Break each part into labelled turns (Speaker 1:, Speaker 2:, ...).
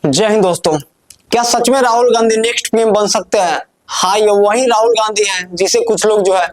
Speaker 1: जय हिंद दोस्तों। क्या सच में राहुल गांधी नेक्स्ट पीएम बन सकते हैं? हाँ, ये वही राहुल गांधी हैं जिसे कुछ लोग जो है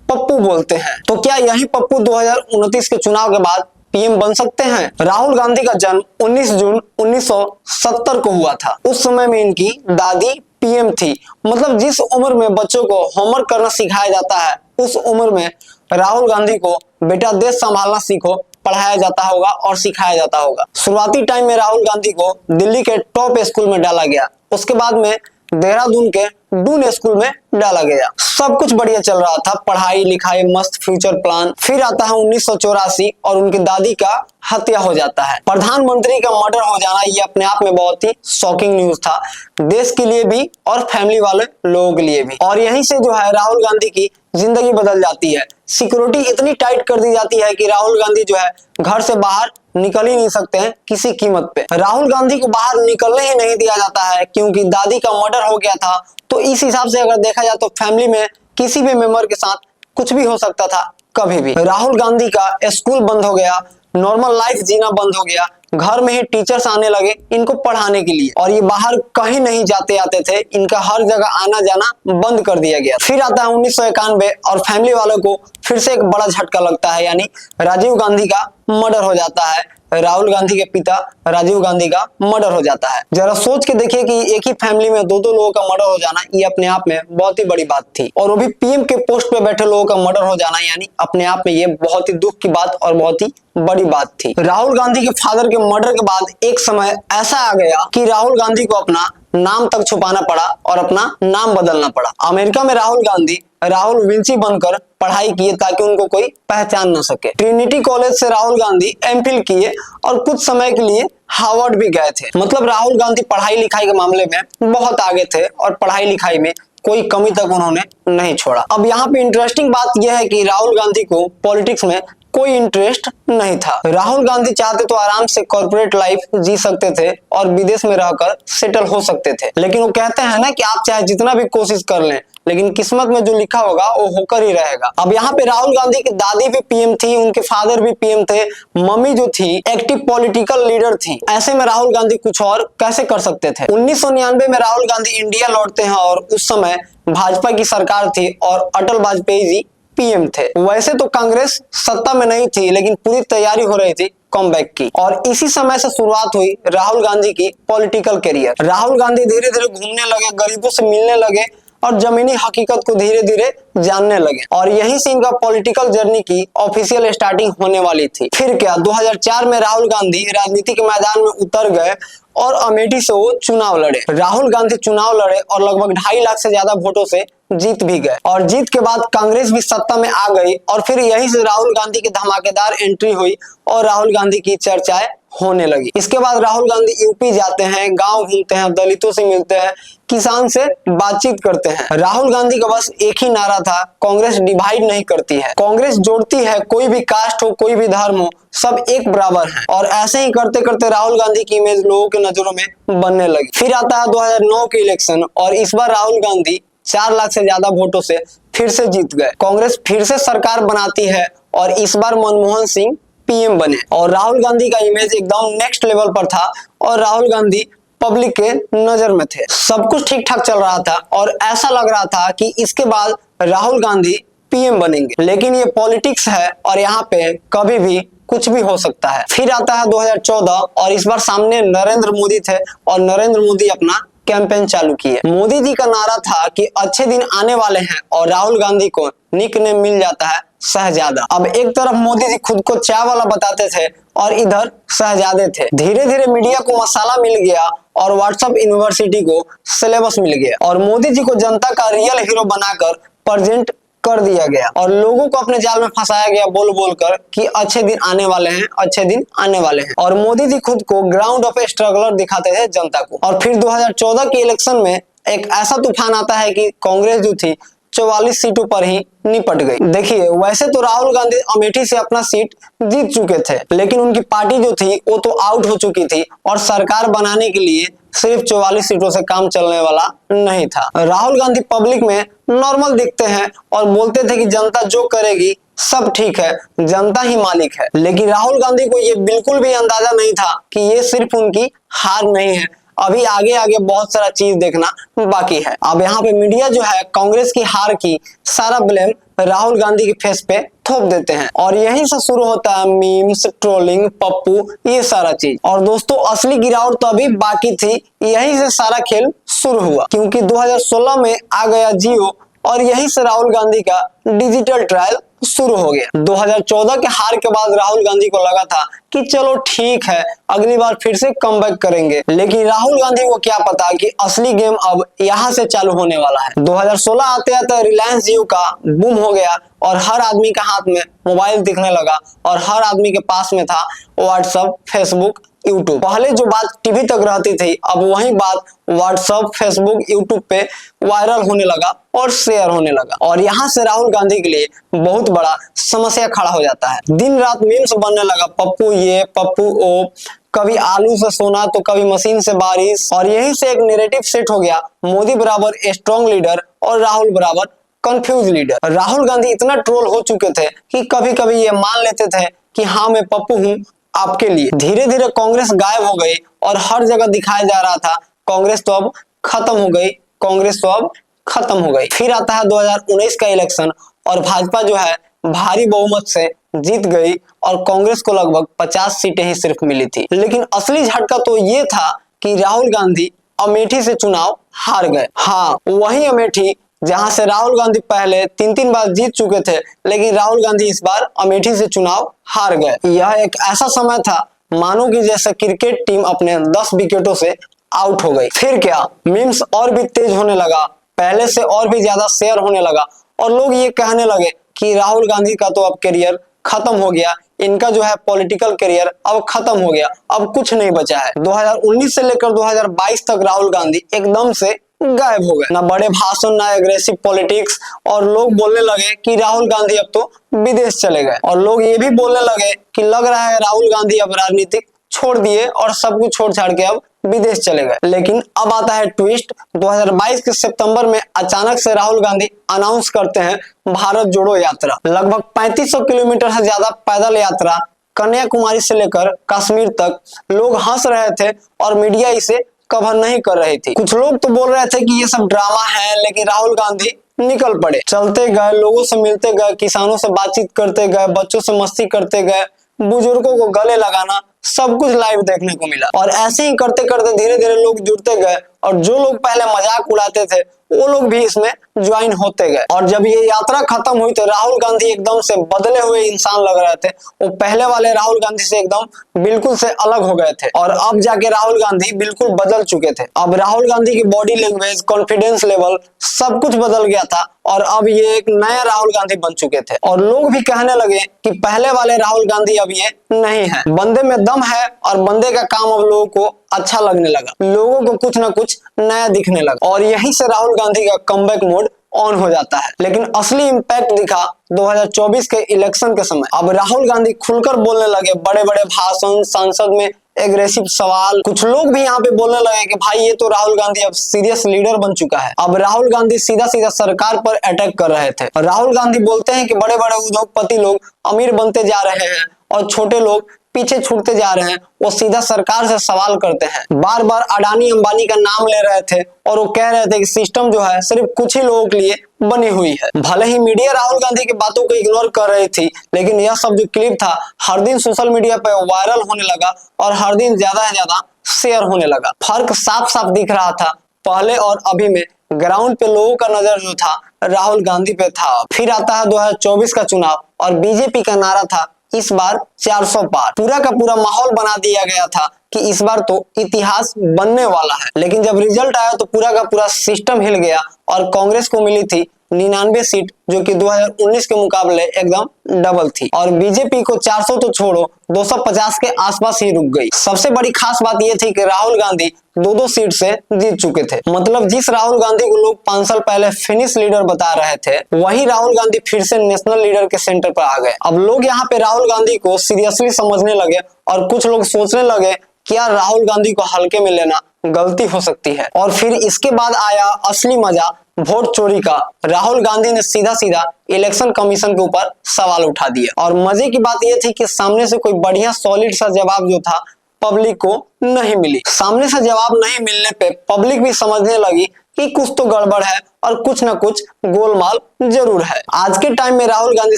Speaker 1: पप्पू बोलते हैं। तो क्या यही पप्पू 2029 के चुनाव के बाद पीएम बन सकते हैं? राहुल गांधी का जन्म 19 जून 1970 को हुआ था। उस समय में इनकी दादी पीएम थी। मतलब जिस उम्र में बच्चों को होमवर्क करना सिखाया जाता है, उस उम्र में राहुल गांधी को बेटा देश संभालना सीखो पढ़ाया जाता होगा और सिखाया जाता होगा। शुरुआती टाइम में राहुल गांधी को दिल्ली के टॉप स्कूल में डाला गया। उसके बाद में देहरादून के डून स्कूल में डाला गया। सब कुछ बढ़िया चल रहा था, पढ़ाई लिखाई मस्त, फ्यूचर प्लान। फिर आता है 1984 और उनकी दादी का हत्या हो जाता है। प्रधानमंत्री का मर्डर हो जाना ये अपने आप में बहुत ही शॉकिंग न्यूज था, देश के लिए भी और फैमिली वाले लोगों के लिए भी। और यहीं से जो है राहुल गांधी की जिंदगी बदल जाती है। सिक्योरिटी इतनी टाइट कर दी जाती है कि राहुल गांधी जो है घर से बाहर निकल ही नहीं सकते हैं किसी कीमत पे। राहुल गांधी को बाहर निकलने ही नहीं दिया जाता है क्योंकि दादी का मर्डर हो गया था। तो इस हिसाब से अगर देखा जाए तो फैमिली में किसी भी मेंबर के साथ कुछ भी हो सकता था कभी भी। राहुल गांधी का स्कूल बंद हो गया, नॉर्मल लाइफ जीना बंद हो गया, घर में ही टीचर्स आने लगे इनको पढ़ाने के लिए और ये बाहर कहीं नहीं जाते आते थे। इनका हर जगह आना जाना बंद कर दिया गया। फिर आता है 1991 और फैमिली वालों को फिर से एक बड़ा झटका लगता है, यानी राजीव गांधी का मर्डर हो जाता है। राहुल गांधी के पिता राजीव गांधी का मर्डर हो जाता है। जरा सोच के देखिए कि एक ही फैमिली में दो लोगों का मर्डर हो जाना ये अपने आप में बहुत ही बड़ी बात थी, और वो भी पीएम के पोस्ट पे बैठे लोगों का मर्डर हो जाना, यानी अपने आप में ये बहुत ही दुख की बात और बहुत ही बड़ी बात थी। राहुल गांधी के फादर के मर्डर के बाद एक समय ऐसा आ गया कि राहुल गांधी को अपना नाम तक छुपाना पड़ा और अपना नाम बदलना पड़ा। अमेरिका में राहुल गांधी राहुल विंची बनकर पढ़ाई किए ताकि उनको कोई पहचान न सके। ट्रिनिटी कॉलेज से राहुल गांधी एमफिल किए और कुछ समय के लिए हार्वर्ड भी गए थे। मतलब राहुल गांधी पढ़ाई लिखाई के मामले में बहुत आगे थे और पढ़ाई लिखाई में कोई कमी तक उन्होंने नहीं छोड़ा। अब यहाँ पे इंटरेस्टिंग बात यह है कि राहुल गांधी को पॉलिटिक्स में कोई इंटरेस्ट नहीं था। राहुल गांधी चाहते तो आराम से कॉर्पोरेट लाइफ जी सकते थे और विदेश में रहकर सेटल हो सकते थे, लेकिन वो कहते हैं ना कि आप चाहे जितना भी कोशिश कर लें लेकिन किस्मत में जो लिखा होगा वो होकर ही रहेगा। अब यहाँ पे राहुल गांधी की दादी भी पीएम थी, उनके फादर भी पीएम थे, मम्मी जो थी एक्टिव पॉलिटिकल लीडर थी। ऐसे में राहुल गांधी कुछ और कैसे कर सकते थे? 1999 में राहुल गांधी इंडिया लौटते हैं और उस समय भाजपा की सरकार थी और अटल वाजपेयी जी पीएम थे। वैसे तो कांग्रेस सत्ता में नहीं थी लेकिन पूरी तैयारी हो रही थी कमबैक की, और इसी समय से शुरुआत हुई राहुल गांधी की पॉलिटिकल करियर। राहुल गांधी धीरे धीरे घूमने लगे, गरीबों से मिलने लगे और जमीनी हकीकत को धीरे धीरे जानने लगे, और यहीं से इनका पॉलिटिकल जर्नी की ऑफिशियल स्टार्टिंग होने वाली थी। फिर क्या, 2004 में राहुल गांधी राजनीति के मैदान में उतर गए और अमेठी से वो चुनाव लड़े। राहुल गांधी चुनाव लड़े और लगभग 2.5 लाख से ज्यादा वोटों से जीत भी गए, और जीत के बाद कांग्रेस भी सत्ता में आ गई और फिर यहीं से राहुल गांधी की धमाकेदार एंट्री हुई और राहुल गांधी की चर्चाएं होने लगी। इसके बाद राहुल गांधी यूपी जाते हैं, गांव घूमते हैं, दलितों से मिलते हैं, किसान से बातचीत करते हैं। राहुल गांधी का बस एक ही नारा था, कांग्रेस डिवाइड नहीं करती है, कांग्रेस जोड़ती है। कोई भी कास्ट हो, कोई भी धर्म हो, सब एक बराबर है। और ऐसे ही करते करते राहुल गांधी की इमेज लोगों के नजरों में बनने लगी। फिर आता है 2009 के इलेक्शन और इस बार राहुल गांधी 4 लाख से ज्यादा वोटों से फिर से जीत गए। कांग्रेस फिर से सरकार बनाती है और इस बार मनमोहन सिंह पीएम बने और राहुल गांधी का इमेज एकदम नेक्स्ट लेवल पर था और राहुल गांधी पब्लिक के नजर में थे। सब कुछ ठीक ठाक चल रहा था और ऐसा लग रहा था कि इसके बाद राहुल गांधी पीएम बनेंगे, लेकिन ये पॉलिटिक्स है और यहाँ पे कभी भी कुछ भी हो सकता है। फिर आता है 2014 और इस बार सामने नरेंद्र मोदी थे और नरेंद्र मोदी अपना कैंपेन चालू किए। मोदी जी का नारा था कि अच्छे दिन आने वाले हैं और राहुल गांधी को निकनेम मिल जाता है शहजादा। अब एक तरफ मोदी जी खुद को चाय वाला बताते थे और इधर शहजादे थे। धीरे धीरे मीडिया को मसाला मिल गया और व्हाट्सएप यूनिवर्सिटी को सिलेबस मिल गया और मोदी जी को जनता का रियल हीरो बनाकर प्रेजेंट कर दिया गया और लोगों को अपने जाल में फंसाया गया बोल बोल कर कि अच्छे दिन आने वाले हैं, अच्छे दिन आने वाले हैं। और मोदी जी खुद को ग्राउंड ऑफ स्ट्रगलर दिखाते थे जनता को। और फिर 2014 के इलेक्शन में एक ऐसा तूफान आता है कि कांग्रेस जो थी 44 सीटों पर ही निपट गई। देखिए, वैसे तो राहुल गांधी अमेठी से अपना सीट जीत चुके थे, लेकिन उनकी पार्टी जो थी वो तो आउट हो चुकी थी और सरकार बनाने के लिए सिर्फ 44 सीटों से काम चलने वाला नहीं था। राहुल गांधी पब्लिक में नॉर्मल दिखते हैं और बोलते थे कि जनता जो करेगी सब ठीक है, जनता ही मालिक है। लेकिन राहुल गांधी को ये बिल्कुल भी अंदाजा नहीं था कि ये सिर्फ उनकी हार नहीं है, अभी आगे आगे बहुत सारा चीज देखना बाकी है। अब यहाँ पे मीडिया जो है कांग्रेस की हार की सारा ब्लेम राहुल गांधी के फेस पे थोप देते हैं और यहीं से शुरू होता है मीम्स, ट्रोलिंग, पप्पू, ये सारा चीज। और दोस्तों असली गिरावट तो अभी बाकी थी, यहीं से सारा खेल शुरू हुआ क्योंकि 2016 में आ गया जियो और यहीं से राहुल गांधी का डिजिटल ट्रायल शुरू हो गया। 2014 के हार के बाद राहुल गांधी को लगा था कि चलो ठीक है अगली बार फिर से कमबैक करेंगे, लेकिन राहुल गांधी को क्या पता कि असली गेम अब यहाँ से चालू होने वाला है। 2016 आते आते रिलायंस जियो का बूम हो गया और हर आदमी के हाथ में मोबाइल दिखने लगा और हर आदमी के पास में था व्हाट्सएप, फेसबुक, यूट्यूब। पहले जो बात टीवी तक रहती थी अब वही बात व्हाट्सएप, फेसबुक, यूट्यूब पे वायरल होने लगा और शेयर होने लगा और यहाँ से राहुल गांधी के लिए बहुत बड़ा समस्या खड़ा हो जाता है। दिन रात मीम्स बनने लगा, पप्पू ये, पप्पू ओ, कभी आलू से सोना तो कभी मशीन से बारिश, और यही से एक नैरेटिव सेट हो गया, मोदी बराबर स्ट्रॉन्ग लीडर और राहुल बराबर कंफ्यूज लीडर। राहुल गांधी इतना ट्रोल हो चुके थे कि कभी कभी ये मान लेते थे कि हाँ मैं पप्पू हूँ आपके लिए। धीरे धीरे कांग्रेस गायब हो गई और हर जगह दिखाया जा रहा था कांग्रेस तो अब खत्म हो गई, कांग्रेस तो अब खत्म हो गई। फिर आता है 2019 का इलेक्शन और भाजपा जो है भारी बहुमत से जीत गई और कांग्रेस को लगभग 50 सीटें ही सिर्फ मिली थी। लेकिन असली झटका तो ये था कि राहुल गांधी अमेठी से चुनाव हार गए। हाँ, वही अमेठी जहां से राहुल गांधी पहले 3-3 बार जीत चुके थे, लेकिन राहुल गांधी इस बार अमेठी से चुनाव हार गए। यह एक ऐसा समय था मानो कि जैसे क्रिकेट टीम अपने 10 विकेटों से आउट हो गई। फिर क्या, मीम्स और भी तेज होने लगा, पहले से और भी ज्यादा शेयर होने लगा और लोग ये कहने लगे कि राहुल गांधी का तो अब करियर खत्म हो गया, इनका जो है पॉलिटिकल करियर अब खत्म हो गया, अब कुछ नहीं बचा है। 2019 से लेकर 2022 तक राहुल गांधी एकदम से गायब हो गए, ना बड़े भाषण ना एग्रेसिव पॉलिटिक्स, और लोग बोलने लगे कि राहुल गांधी अब तो विदेश चले गए और लोग ये भी बोलने लगे कि लग रहा है राहुल गांधी अब राजनीतिक छोड़ दिए और सब कुछ छोड़ छाड़ के अब विदेश चले गए। लेकिन अब आता है ट्विस्ट, 2022 के सितंबर में अचानक से राहुल गांधी अनाउंस करते हैं भारत जोड़ो यात्रा। लगभग 3500 किलोमीटर से ज्यादा पैदल यात्रा कन्याकुमारी से लेकर कश्मीर तक। लोग हंस रहे थे और मीडिया इसे कवर नहीं कर रही थी। कुछ लोग तो बोल रहे थे कि ये सब ड्रामा है, लेकिन राहुल गांधी निकल पड़े, चलते गए, लोगों से मिलते गए, किसानों से बातचीत करते गए, बच्चों से मस्ती करते गए, बुजुर्गों को गले लगाना, सब कुछ लाइव देखने को मिला। और ऐसे ही करते करते धीरे धीरे लोग जुड़ते गए और जो लोग पहले मजाक उड़ाते थे वो लोग भी इसमें ज्वाइन होते गए। और जब ये यात्रा खत्म हुई तो राहुल गांधी एकदम से बदले हुए इंसान लग रहे थे। वो पहले वाले राहुल गांधी से एकदम बिल्कुल से अलग हो गए थे और अब जाके राहुल गांधी बिल्कुल बदल चुके थे। अब राहुल गांधी की बॉडी लैंग्वेज, कॉन्फिडेंस लेवल सब कुछ बदल गया था और अब ये एक नया राहुल गांधी बन चुके थे। और लोग भी कहने लगे कि पहले वाले राहुल गांधी अब ये नहीं है, बंदे में दम है और बंदे का काम अब लोगों को अच्छा लगने लगा, लोगों को कुछ ना कुछ नया दिखने लगा और यहीं से राहुल गांधी का कमबैक मोड ऑन हो जाता है। लेकिन असली इंपैक्ट दिखा 2024 के इलेक्शन के समय। अब राहुल गांधी खुलकर बोलने लगे, बड़े बड़े भाषण, संसद में एग्रेसिव सवाल। कुछ लोग भी यहाँ पे बोलने लगे कि भाई ये तो राहुल गांधी अब सीरियस लीडर बन चुका है। अब राहुल गांधी सीधा सीधा सरकार पर अटैक कर रहे थे। राहुल गांधी बोलते हैं कि बड़े बड़े उद्योगपति लोग अमीर बनते जा रहे हैं और छोटे लोग पीछे छूटते जा रहे हैं। वो सीधा सरकार से सवाल करते हैं, बार बार अडानी अंबानी का नाम ले रहे थे और वो कह रहे थे कि सिस्टम जो है सिर्फ कुछ ही लोगों के लिए बनी हुई है। भले ही मीडिया राहुल गांधी की बातों को इग्नोर कर रही थी, लेकिन यह सब जो क्लिप था हर दिन सोशल मीडिया पे वायरल होने लगा और हर दिन ज्यादा से ज्यादा शेयर होने लगा। फर्क साफ साफ दिख रहा था पहले और अभी में। ग्राउंड पे लोगों का नजर जो था राहुल गांधी पे था। फिर आता है 2024 का चुनाव और बीजेपी का नारा था इस बार 400 पार। पूरा का पूरा माहौल बना दिया गया था कि इस बार तो इतिहास बनने वाला है। लेकिन जब रिजल्ट आया तो पूरा का पूरा सिस्टम हिल गया और कांग्रेस को मिली थी 99 सीट, जो कि 2019 के मुकाबले एकदम डबल थी और बीजेपी को 400 तो छोड़ो 250 के आसपास ही रुक गई। सबसे बड़ी खास बात यह थी कि राहुल गांधी 2-2 सीट से जीत चुके थे। मतलब जिस राहुल गांधी को लोग 5 साल पहले फिनिश लीडर बता रहे थे, वही राहुल गांधी फिर से नेशनल लीडर के सेंटर पर आ गए। अब लोग यहाँ पे राहुल गांधी को सीरियसली समझने लगे और कुछ लोग सोचने लगे क्या राहुल गांधी को हल्के में लेना गलती हो सकती है। और फिर इसके बाद आया असली मजा, वोट चोरी का। राहुल गांधी ने सीधा सीधा इलेक्शन कमीशन के ऊपर सवाल उठा दिया और मजे की बात यह थी कि सामने से कोई बढ़िया सॉलिड सा जवाब जो था पब्लिक को नहीं मिली। सामने से जवाब नहीं मिलने पे पब्लिक भी समझने लगी कि कुछ तो गड़बड़ है और कुछ ना कुछ गोलमाल जरूर है। आज के टाइम में राहुल गांधी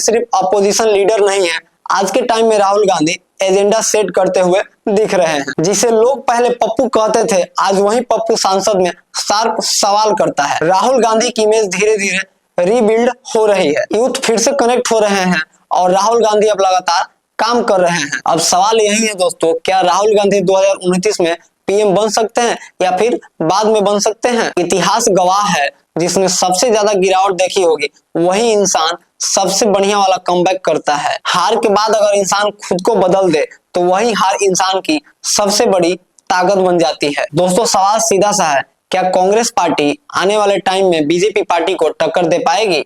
Speaker 1: सिर्फ अपोजिशन लीडर नहीं है, आज के टाइम में राहुल गांधी एजेंडा सेट करते हुए दिख रहे हैं। जिसे लोग पहले पप्पू कहते थे, आज वही पप्पू संसद में शार्प सवाल करता है। राहुल गांधी की इमेज धीरे धीरे रीबिल्ड हो रही है, यूथ फिर से कनेक्ट हो रहे हैं और राहुल गांधी अब लगातार काम कर रहे हैं। अब सवाल यही है दोस्तों, क्या राहुल गांधी 2029 में पीएम बन सकते हैं या फिर बाद में बन सकते हैं? इतिहास गवाह है, जिसने सबसे ज्यादा गिरावट देखी होगी वही इंसान सबसे बढ़िया वाला कमबैक करता है। हार के बाद अगर इंसान खुद को बदल दे तो वही हार इंसान की सबसे बड़ी ताकत बन जाती है। दोस्तों सवाल सीधा सा है, क्या कांग्रेस पार्टी आने वाले टाइम में बीजेपी पार्टी को टक्कर दे पाएगी?